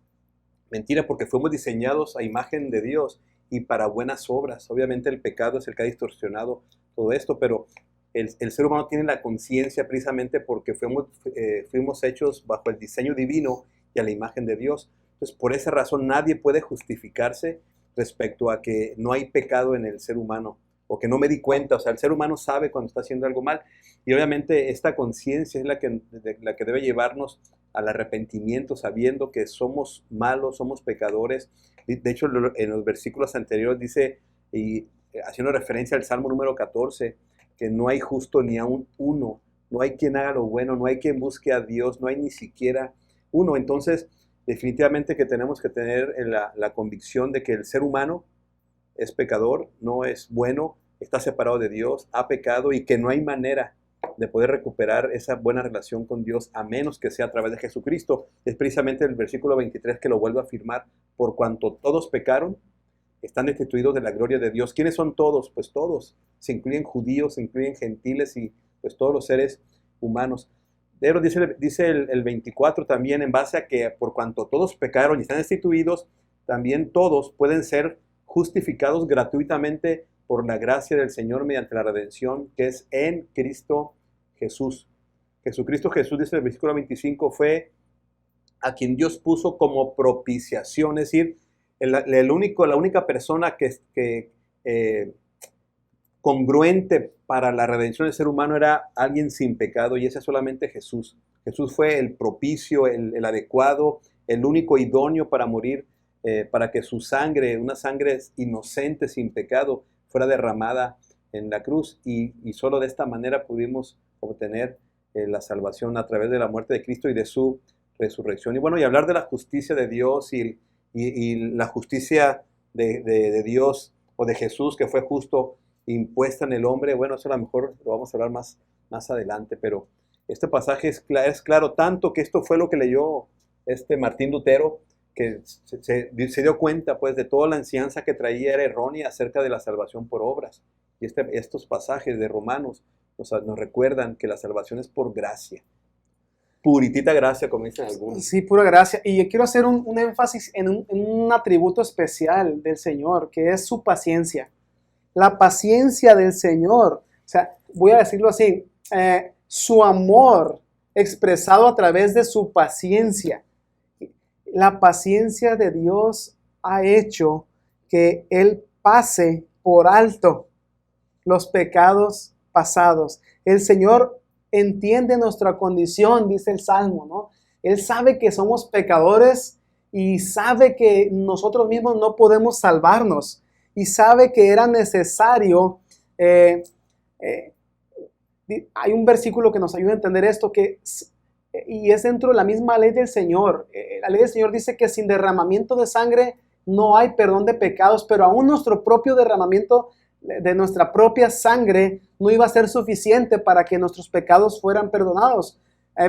mentira, porque fuimos diseñados a imagen de Dios y para buenas obras. Obviamente el pecado es el que ha distorsionado todo esto, pero el ser humano tiene la conciencia precisamente porque fuimos hechos bajo el diseño divino y a la imagen de Dios. Entonces, por esa razón nadie puede justificarse respecto a que no hay pecado en el ser humano, o que no me di cuenta. O sea, el ser humano sabe cuando está haciendo algo mal, y obviamente esta conciencia es la que debe llevarnos al arrepentimiento, sabiendo que somos malos, somos pecadores. De hecho, en los versículos anteriores dice, y haciendo referencia al Salmo número 14, que no hay justo ni aún uno, no hay quien haga lo bueno, no hay quien busque a Dios, no hay ni siquiera uno. Entonces, definitivamente que tenemos que tener la convicción de que el ser humano es pecador, no es bueno, está separado de Dios, ha pecado, y que no hay manera de poder recuperar esa buena relación con Dios a menos que sea a través de Jesucristo. Es precisamente el versículo 23 que lo vuelve a afirmar: por cuanto todos pecaron, están destituidos de la gloria de Dios. ¿Quiénes son todos? Pues todos. Se incluyen judíos, se incluyen gentiles y pues todos los seres humanos. Pero dice el 24 también, en base a que por cuanto todos pecaron y están destituidos, también todos pueden ser justificados gratuitamente por la gracia del Señor mediante la redención que es en Cristo Jesús. Jesucristo Jesús, dice el versículo 25, fue a quien Dios puso como propiciación, es decir, la única persona que congruente para la redención del ser humano era alguien sin pecado, y ese es solamente Jesús. Jesús fue el propicio, el adecuado, el único idóneo para morir, para que su sangre, una sangre inocente, sin pecado, fuera derramada en la cruz, y solo de esta manera pudimos obtener la salvación a través de la muerte de Cristo y de su resurrección. Y bueno, y hablar de la justicia de Dios y la justicia de Dios o de Jesús, que fue justo, impuesta en el hombre, bueno, eso a lo mejor lo vamos a hablar más adelante, pero este pasaje es claro, tanto que esto fue lo que leyó Martín Lutero, que se dio cuenta pues de toda la enseñanza que traía era errónea acerca de la salvación por obras. Y estos pasajes de Romanos nos recuerdan que la salvación es por gracia. Puritita gracia, como dicen algunos. Sí, pura gracia. Y yo quiero hacer un énfasis en un atributo especial del Señor, que es su paciencia. La paciencia del Señor. O sea, voy a decirlo así, su amor expresado a través de su paciencia. La paciencia de Dios ha hecho que Él pase por alto los pecados pasados. El Señor entiende nuestra condición, dice el Salmo, ¿no? Él sabe que somos pecadores y sabe que nosotros mismos no podemos salvarnos, y sabe que era necesario. Hay un versículo que nos ayuda a entender esto, y es dentro de la misma ley del Señor. La ley del Señor dice que sin derramamiento de sangre no hay perdón de pecados, pero aún nuestro propio derramamiento de nuestra propia sangre no iba a ser suficiente para que nuestros pecados fueran perdonados.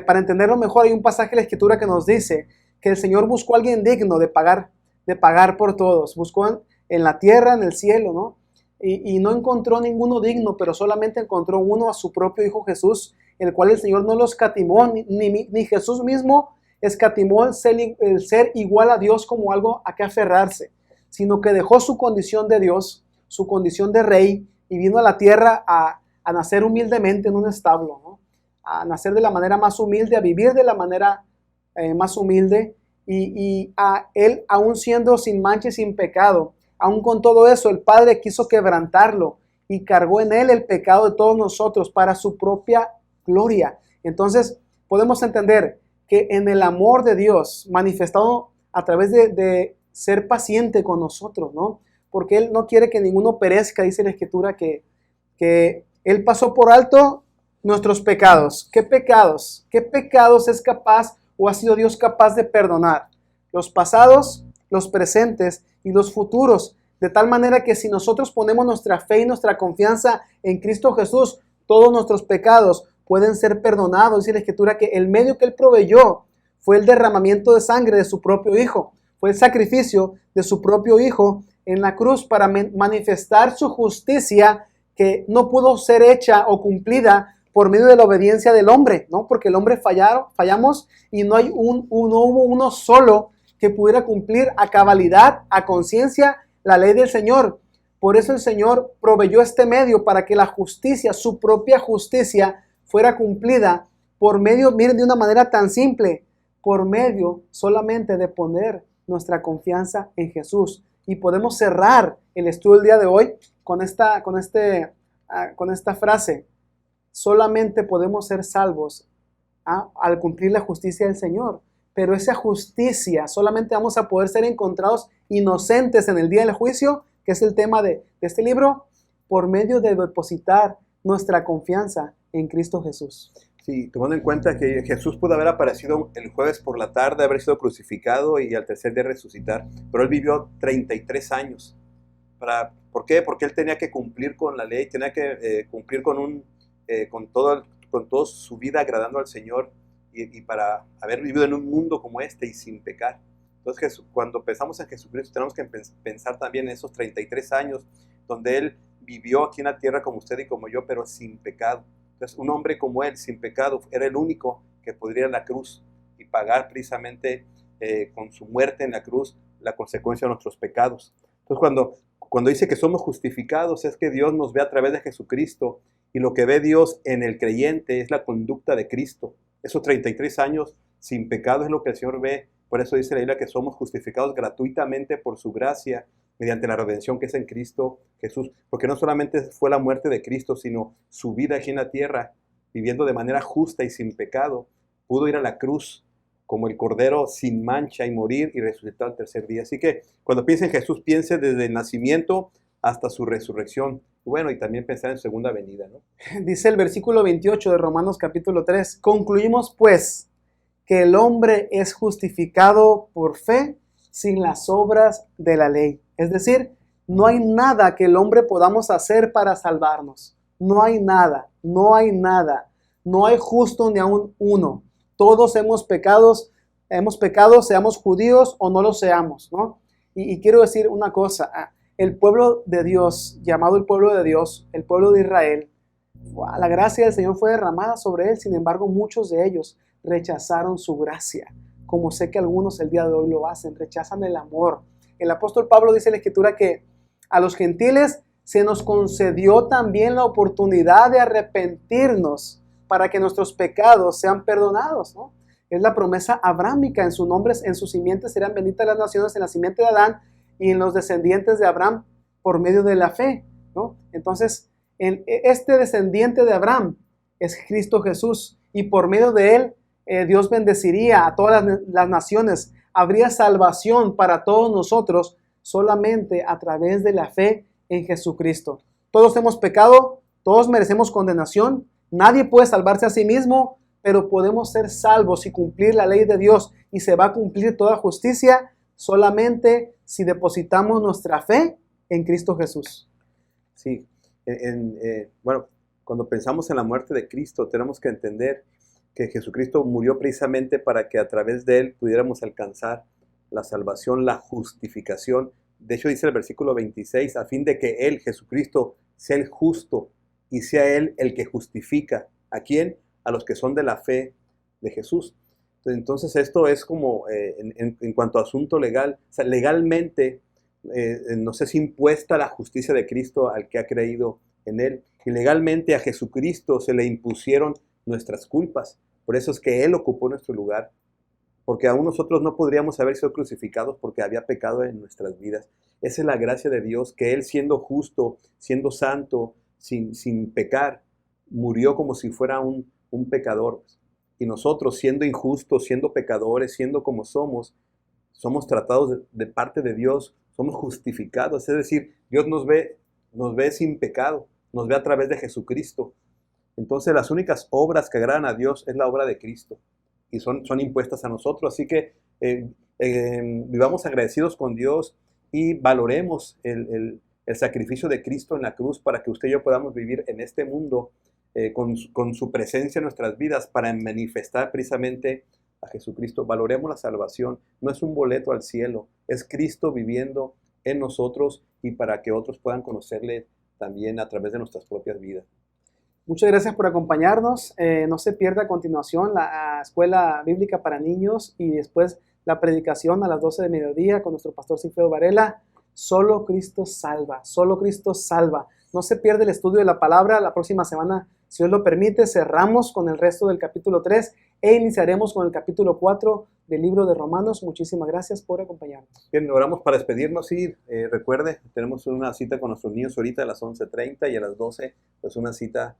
Para entenderlo mejor, hay un pasaje de la Escritura que nos dice que el Señor buscó a alguien digno de pagar por todos. Buscó en la tierra, en el cielo, ¿no? Y no encontró ninguno digno, pero solamente encontró uno, a su propio Hijo Jesús, el cual el Señor no lo escatimó, ni Jesús mismo escatimó el ser igual a Dios como algo a que aferrarse, sino que dejó su condición de Dios, su condición de rey, y vino a la tierra a nacer humildemente en un establo, ¿no? A nacer de la manera más humilde, a vivir de la manera más humilde, y a él, aún siendo sin mancha y sin pecado, aún con todo eso, el Padre quiso quebrantarlo y cargó en él el pecado de todos nosotros para su propia gloria. Entonces, podemos entender que en el amor de Dios, manifestado a través de ser paciente con nosotros, ¿no? Porque Él no quiere que ninguno perezca, dice la Escritura, que Él pasó por alto nuestros pecados. ¿Qué pecados? ¿Qué pecados es capaz o ha sido Dios capaz de perdonar? Los pasados, los presentes y los futuros. De tal manera que si nosotros ponemos nuestra fe y nuestra confianza en Cristo Jesús, todos nuestros pecados pueden ser perdonados. Dice la Escritura que el medio que Él proveyó fue el derramamiento de sangre de su propio Hijo. Fue el sacrificio de su propio Hijo en la cruz para manifestar su justicia, que no pudo ser hecha o cumplida por medio de la obediencia del hombre, ¿no? Porque el hombre fallamos y no hubo uno solo que pudiera cumplir a cabalidad, a conciencia, la ley del Señor. Por eso el Señor proveyó este medio para que la justicia, su propia justicia, fuera cumplida por medio, miren, de una manera tan simple, por medio solamente de poner nuestra confianza en Jesús. Y podemos cerrar el estudio del día de hoy con esta frase: solamente podemos ser salvos al cumplir la justicia del Señor. Pero esa justicia solamente vamos a poder ser encontrados inocentes en el día del juicio, que es el tema de este libro, por medio de depositar nuestra confianza en Cristo Jesús. Sí, tomando en cuenta que Jesús pudo haber aparecido el jueves por la tarde, haber sido crucificado y al tercer día resucitar, pero Él vivió 33 años. ¿Por qué? Porque Él tenía que cumplir con la ley, tenía que cumplir con toda su vida agradando al Señor, y para haber vivido en un mundo como este y sin pecar. Entonces, cuando pensamos en Jesucristo, tenemos que pensar también en esos 33 años donde Él vivió aquí en la tierra como usted y como yo, pero sin pecado. Entonces, un hombre como Él, sin pecado, era el único que podría ir a la cruz y pagar precisamente con su muerte en la cruz la consecuencia de nuestros pecados. Entonces, cuando dice que somos justificados, es que Dios nos ve a través de Jesucristo, y lo que ve Dios en el creyente es la conducta de Cristo. Esos 33 años sin pecado es lo que el Señor ve. Por eso dice la Biblia que somos justificados gratuitamente por su gracia, mediante la redención que es en Cristo Jesús. Porque no solamente fue la muerte de Cristo, sino su vida aquí en la tierra, viviendo de manera justa y sin pecado. Pudo ir a la cruz como el Cordero sin mancha y morir y resucitar al tercer día. Así que cuando piense en Jesús, piense desde el nacimiento hasta su resurrección. Bueno, y también pensar en segunda venida, ¿no? Dice el versículo 28 de Romanos capítulo 3. Concluimos pues que el hombre es justificado por fe sin las obras de la ley. Es decir, no hay nada que el hombre podamos hacer para salvarnos. No hay nada, no hay nada. No hay justo ni aun uno. Todos hemos pecado, seamos judíos o no lo seamos, ¿no? Y quiero decir una cosa. El pueblo de Dios, llamado el pueblo de Dios, el pueblo de Israel, la gracia del Señor fue derramada sobre él. Sin embargo, muchos de ellos rechazaron su gracia, como sé que algunos el día de hoy lo hacen, rechazan el amor. El apóstol Pablo dice en la Escritura que a los gentiles se nos concedió también la oportunidad de arrepentirnos para que nuestros pecados sean perdonados, ¿no? Es la promesa abrámica: en su nombre, en sus simientes serán benditas las naciones, en la simiente de Adán y en los descendientes de Abraham por medio de la fe, ¿no? Entonces, este descendiente de Abraham es Cristo Jesús, y por medio de él Dios bendeciría a todas las naciones. Habría salvación para todos nosotros solamente a través de la fe en Jesucristo. Todos hemos pecado, todos merecemos condenación, nadie puede salvarse a sí mismo, pero podemos ser salvos y cumplir la ley de Dios, y se va a cumplir toda justicia solamente si depositamos nuestra fe en Cristo Jesús. Sí, bueno, cuando pensamos en la muerte de Cristo, tenemos que entender que Jesucristo murió precisamente para que a través de Él pudiéramos alcanzar la salvación, la justificación, De hecho dice el versículo 26, a fin de que Él, Jesucristo, sea el justo y sea Él el que justifica. ¿A quién? A los que son de la fe de Jesús. Entonces esto es como en cuanto a asunto legal, o sea, legalmente nos es impuesta la justicia de Cristo al que ha creído en Él. Y legalmente a Jesucristo se le impusieron nuestras culpas. Por eso es que Él ocupó nuestro lugar. Porque aún nosotros no podríamos haber sido crucificados porque había pecado en nuestras vidas. Esa es la gracia de Dios, que Él siendo justo, siendo santo, sin pecar, murió como si fuera un pecador. Y nosotros siendo injustos, siendo pecadores, siendo como somos tratados de parte de Dios, somos justificados. Es decir, Dios nos ve sin pecado, nos ve a través de Jesucristo. Entonces las únicas obras que agradan a Dios es la obra de Cristo. Y son impuestas a nosotros. Así que vivamos agradecidos con Dios y valoremos el sacrificio de Cristo en la cruz para que usted y yo podamos vivir en este mundo con su presencia en nuestras vidas para manifestar precisamente a Jesucristo. Valoremos la salvación. No es un boleto al cielo, es Cristo viviendo en nosotros y para que otros puedan conocerle también a través de nuestras propias vidas. Muchas gracias por acompañarnos. No se pierda a continuación la escuela bíblica para niños y después la predicación a las 12 de mediodía con nuestro pastor Sigfredo Varela. Solo Cristo salva, solo Cristo salva. No se pierde el estudio de la palabra. La próxima semana, si Dios lo permite, cerramos con el resto del capítulo 3 e iniciaremos con el capítulo 4 del libro de Romanos. Muchísimas gracias por acompañarnos. Bien, oramos para despedirnos y recuerde, tenemos una cita con nuestros niños ahorita a las 11:30 y a las 12, pues una cita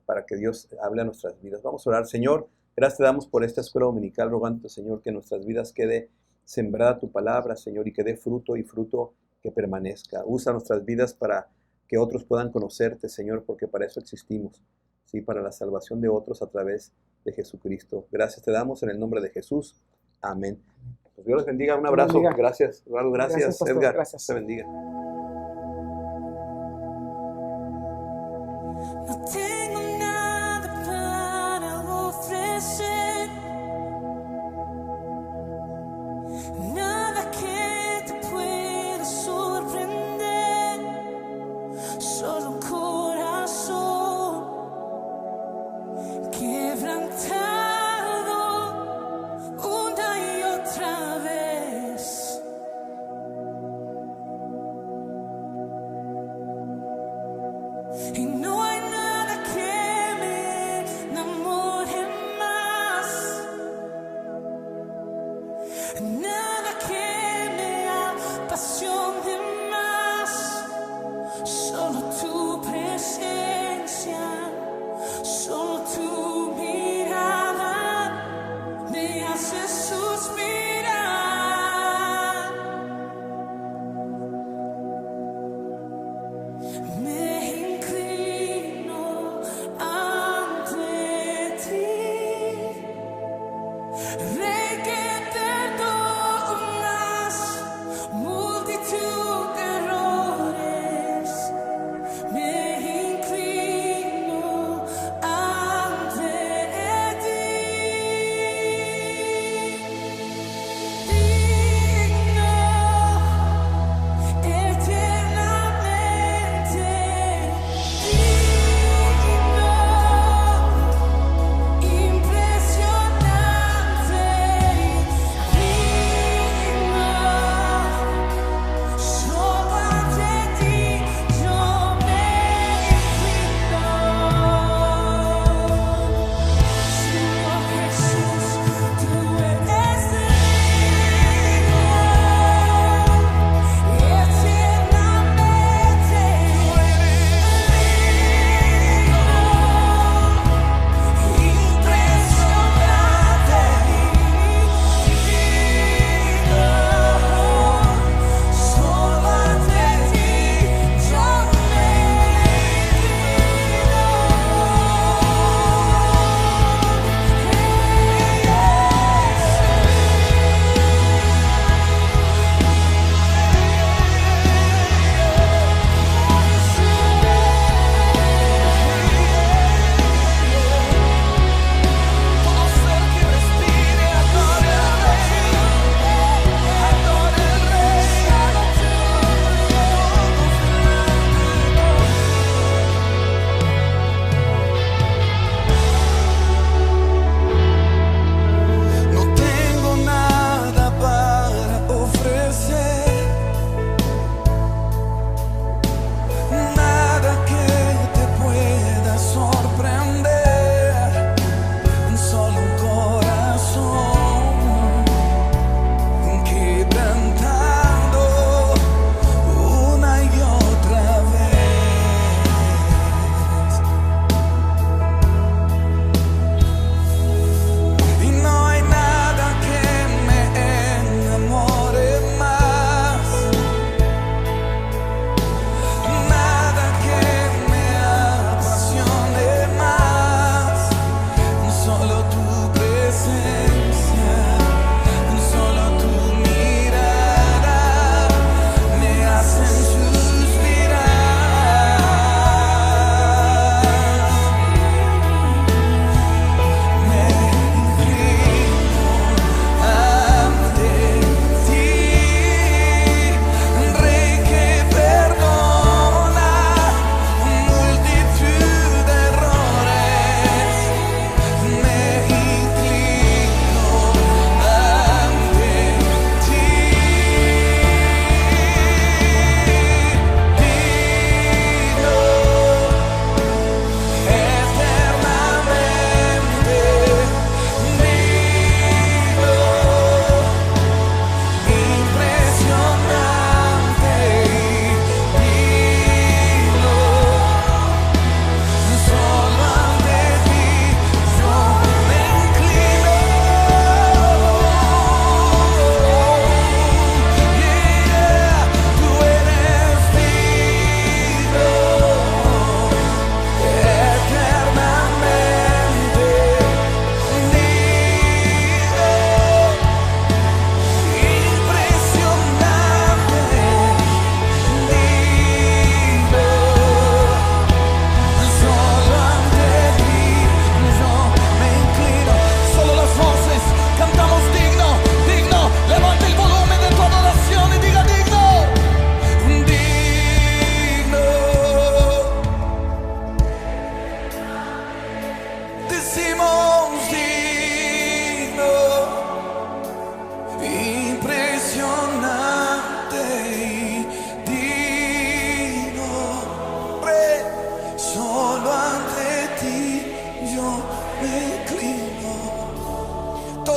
para que Dios hable a nuestras vidas. Vamos a orar. Señor, gracias te damos por esta escuela dominical, rogando, Señor, que en nuestras vidas quede sembrada tu palabra, Señor, y que dé fruto y fruto que permanezca. Usa nuestras vidas para que otros puedan conocerte, Señor, porque para eso existimos, ¿sí? Para la salvación de otros a través de Jesucristo. Gracias te damos en el nombre de Jesús. Amén. Pues Dios les bendiga. Un abrazo. Bendiga. Gracias, Eduardo. Gracias, Pastor. Edgar. Gracias. Te bendiga. No tengo nada para ofrecer, nada que te pueda sorprender, solo un corazón quebrantado una y otra vez. Y no hay nada que me enamore más, nada que me apasione más, solo tu presencia, solo tu mirada me hace suspirar. Me inclino ante ti, Rey que perdona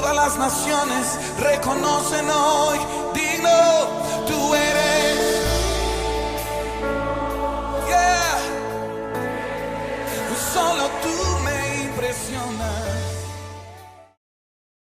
Todas las naciones reconocen hoy, digno tú eres. Yeah. Solo tú me impresionas.